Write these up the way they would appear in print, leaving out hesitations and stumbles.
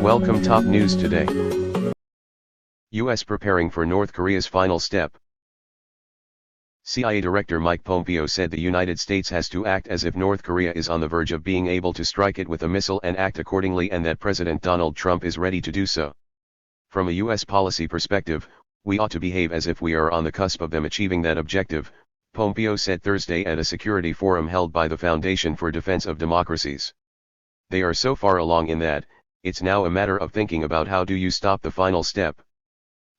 Welcome top news today. US preparing for North Korea's final step. CIA Director Mike Pompeo said the United States has to act as if North Korea is on the verge of being able to strike it with a missile and act accordingly, and that President Donald Trump is ready to do so. From a US policy perspective, we ought to behave as if we are on the cusp of them achieving that objective, Pompeo said Thursday at a security forum held by the Foundation for Defense of Democracies. They are so far along in that, it's now a matter of thinking about how do you stop the final step.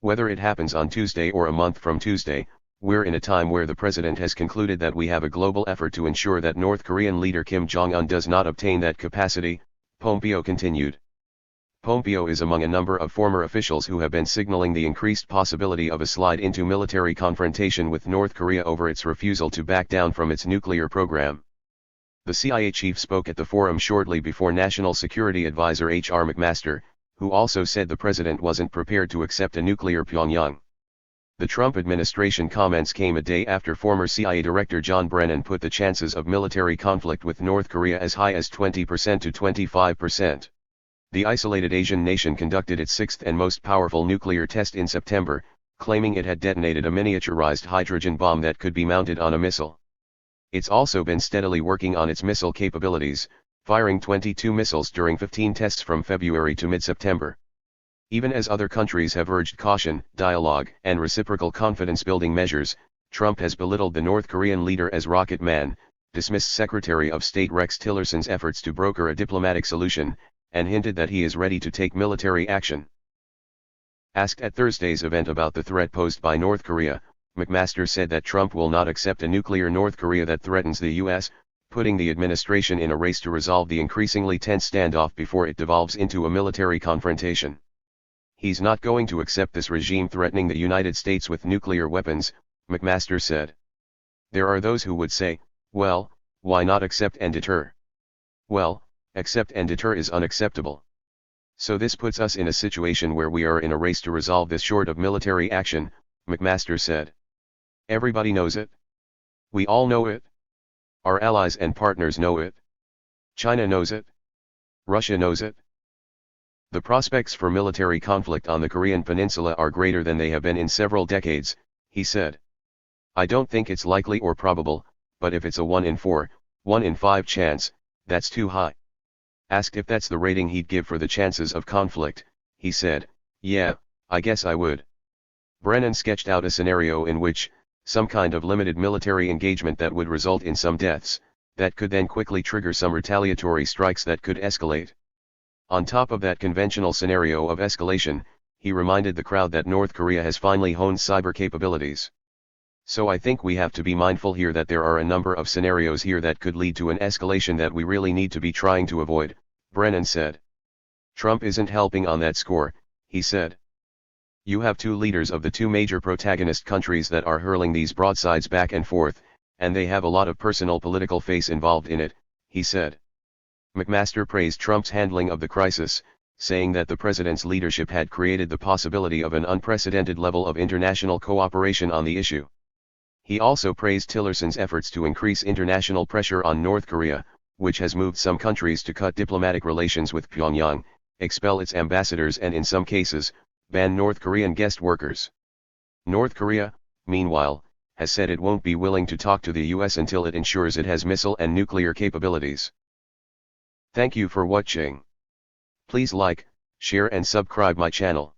Whether it happens on Tuesday or a month from Tuesday, we're in a time where the president has concluded that we have a global effort to ensure that North Korean leader Kim Jong-un does not obtain that capacity, Pompeo continued. Pompeo is among a number of former officials who have been signaling the increased possibility of a slide into military confrontation with North Korea over its refusal to back down from its nuclear program. The CIA chief spoke at the forum shortly before National Security Advisor H.R. McMaster, who also said the president wasn't prepared to accept a nuclear Pyongyang. The Trump administration comments came a day after former CIA Director John Brennan put the chances of military conflict with North Korea as high as 20% to 25%. The isolated Asian nation conducted its sixth and most powerful nuclear test in September, claiming it had detonated a miniaturized hydrogen bomb that could be mounted on a missile. It's also been steadily working on its missile capabilities, firing 22 missiles during 15 tests from February to mid-September. Even as other countries have urged caution, dialogue, and reciprocal confidence-building measures, Trump has belittled the North Korean leader as Rocket Man, dismissed Secretary of State Rex Tillerson's efforts to broker a diplomatic solution, and hinted that he is ready to take military action. Asked at Thursday's event about the threat posed by North Korea, McMaster said that Trump will not accept a nuclear North Korea that threatens the U.S., putting the administration in a race to resolve the increasingly tense standoff before it devolves into a military confrontation. He's not going to accept this regime threatening the United States with nuclear weapons, McMaster said. There are those who would say, well, why not accept and deter? Well, accept and deter is unacceptable. So this puts us in a situation where we are in a race to resolve this short of military action, McMaster said. Everybody knows it. We all know it. Our allies and partners know it. China knows it. Russia knows it. The prospects for military conflict on the Korean peninsula are greater than they have been in several decades, he said. I don't think it's likely or probable, but if it's a 1 in 4, 1 in 5 chance, that's too high. Asked if that's the rating he'd give for the chances of conflict, he said, yeah, I guess I would. Brennan sketched out a scenario in which, some kind of limited military engagement that would result in some deaths, that could then quickly trigger some retaliatory strikes that could escalate. On top of that conventional scenario of escalation, he reminded the crowd that North Korea has finally honed cyber capabilities. So I think we have to be mindful here that there are a number of scenarios here that could lead to an escalation that we really need to be trying to avoid, Brennan said. Trump isn't helping on that score, he said. You have two leaders of the two major protagonist countries that are hurling these broadsides back and forth, and they have a lot of personal political face involved in it, he said. McMaster praised Trump's handling of the crisis, saying that the president's leadership had created the possibility of an unprecedented level of international cooperation on the issue. He also praised Tillerson's efforts to increase international pressure on North Korea, which has moved some countries to cut diplomatic relations with Pyongyang, expel its ambassadors and in some cases, ban North Korean guest workers. North Korea, meanwhile, has said it won't be willing to talk to the US until it ensures it has missile and nuclear capabilities. Thank you for watching. Please like, share and subscribe my channel.